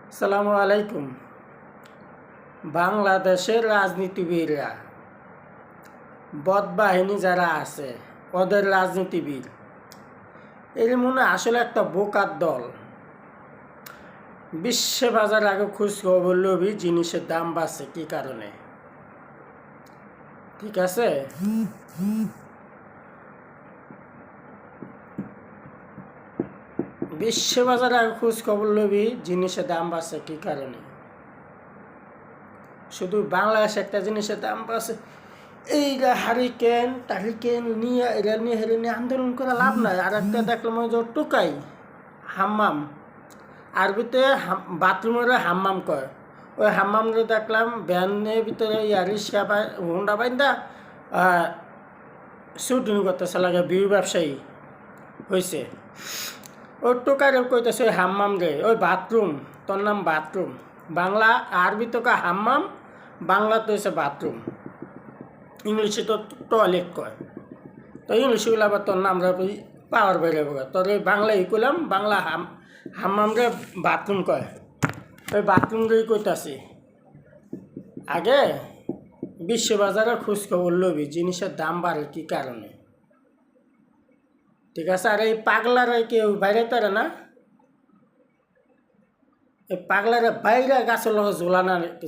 আসসালামু আলাইকুম। বাংলাদেশের রাজনীতিবিদরা, বদবাহিনী যারা আছে, ওদের রাজনীতিবিদ এর মনে আসলে একটা বোকার দল। বিশ্বে বাজার আগে খোঁজ খবর লবি জিনিসের দাম বাড়ছে কি কারণে? ঠিক আছে, বিশ্ব বাজারে আগে খোঁজ খবর লবি জিনিসের দাম বাড়ছে কি কারণে? শুধু বাংলাদেশে একটা জিনিসের দাম বাড়ছে, এইটা টারিকেন নিয়ে এরা নিয়ে হেরে নিয়ে আন্দোলন করে লাভ নাই। আর একটা দেখলাম ওই যে টোকাই হাম্মাম, আরবিতে বাথরুমের হাম্মাম কয়, ওই হাম্মামরে দেখলাম ভ্যানের ভিতরে রিক্সা বা হোন্ডা বাইন্দা শুটিং করতেছে, লাগে বিউ ব্যবসায়ী হয়েছে। ওই টোকারে কইতেছে ওই হাম্মাম রে, ওই বাথরুম, তোর নাম বাথরুম। বাংলা আরবি তো হাম্মাম, বাংলা তো হচ্ছে বাথরুম, ইংলিশে তো টয়লেট কয়। তো ইংলিশে গুলো আবার তোর নামরা পাওয়ার বেড়ে যাবো। তোর ওই বাংলায় করলাম, বাংলা হাম্মামরে বাথরুম কয়, ওই বাথরুম রে কইতাছি। আগে বিশ্ববাজারে খোঁজ খবর লবি জিনিসের দাম বাড়ে কি কারণে? ঠিক আছে, আর এই পাগলারে কেউ বাইরে তারে না, এই পাগলারে বাইরে গাছের লগে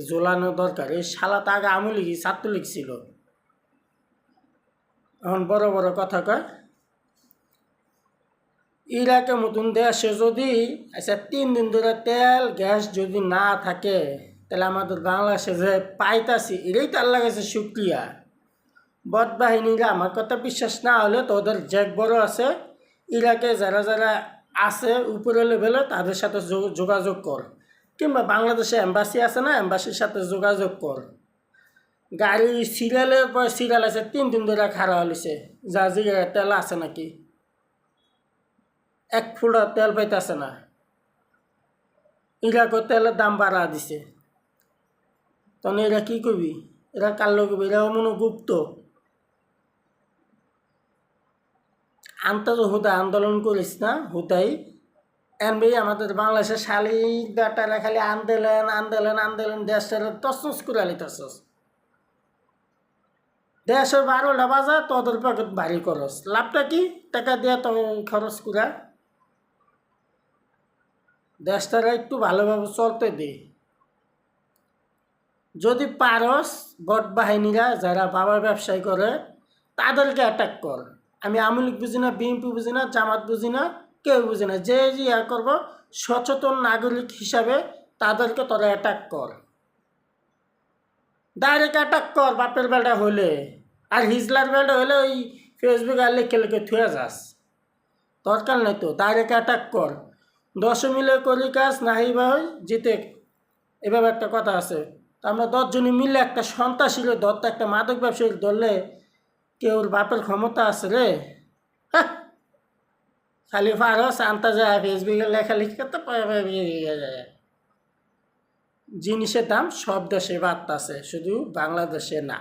ঝোলানো দরকার। এই শালা তো আগে আমুলিগি ছাত্রলীগ ছিল, এখন বড় বড় কথা কয়। ইরাকের মতন দেশে যদি আচ্ছা 3 দিন ধরে তেল গ্যাস যদি না থাকে, তাহলে আমাদের বাংলাদেশে যে পাইতাছি এটাই তার লাগাইছে শুক্রিয়া। বদবাহিনীরা আমার কথা বিশ্বাস না হলে তো ওদের জ্যাক বড় আছে, ইরাকে যারা যারা আছে উপরে লেভেলে তাদের সাথে যোগাযোগ কর, কিংবা বাংলাদেশে এম্বাসি আছে না, এম্বাসির সাথে যোগাযোগ কর। গাড়ি সিরিয়ালের পর সিরিয়াল আছে, 3 দিন ধরে খারাপ হলিছে, যা জিগায় তেল আছে নাকি, 1 ফুটা তেল পাইতেছে না। ইরাকও তেলের দাম বাড়া দিছে, তখন এরা কি করবি? এরা কার লোক, এরা মনে গুপ্ত হুদা আন্দোলন করিস না, হুদাই এনবি আমাদের বাংলাদেশের শালিক ডাটারা খালি আন্দোলন আন্দোলন আন্দোলন, দেশের তসনস করে লিতেছস। দেশের 12টা বাজা তোদের পকেট ভারী খরচ, লাভটা কি? টাকা দিয়ে তো খরচ করা, দেশটারা একটু ভালোভাবে চলতে দে। যদি পারস বট বাহিনীরা যারা বাবা ব্যবসায়ী করে তাদেরকে অ্যাটাক কর। আমি আওয়ামী লীগ বুঝি না, বিএনপি বুঝি না, জামাত বুঝি না, কেউ বুঝি না। যে ইয়া করবো সচেতন নাগরিক হিসাবে তাদেরকে তোরা অ্যাটাক কর, ডাইরেক্ট অ্যাটাক কর বাপের বেলা হলে। আর হিজলার বেলা হলে ওই ফেসবুক আর লিখে লিখে থুয়ে যাস, দরকার নেই তো। ডাইরেক্ট অ্যাটাক কর, 10 মিলে করি কাজ নাহি ভাই জিতে, এভাবে একটা কথা আছে। তো আমরা 10 জনে মিলে একটা সন্ত্রাসী ধরতে, একটা মাদক ব্যবসায়ী ধরলে কেউর বাপের ক্ষমতা আছে রে? হ্যাঁ, খালি ফারস আনতে যায় ফেসবুকে লেখালেখি করতে যায়। জিনিসের দাম সব দেশে বাড়তেছে, শুধু বাংলাদেশে না।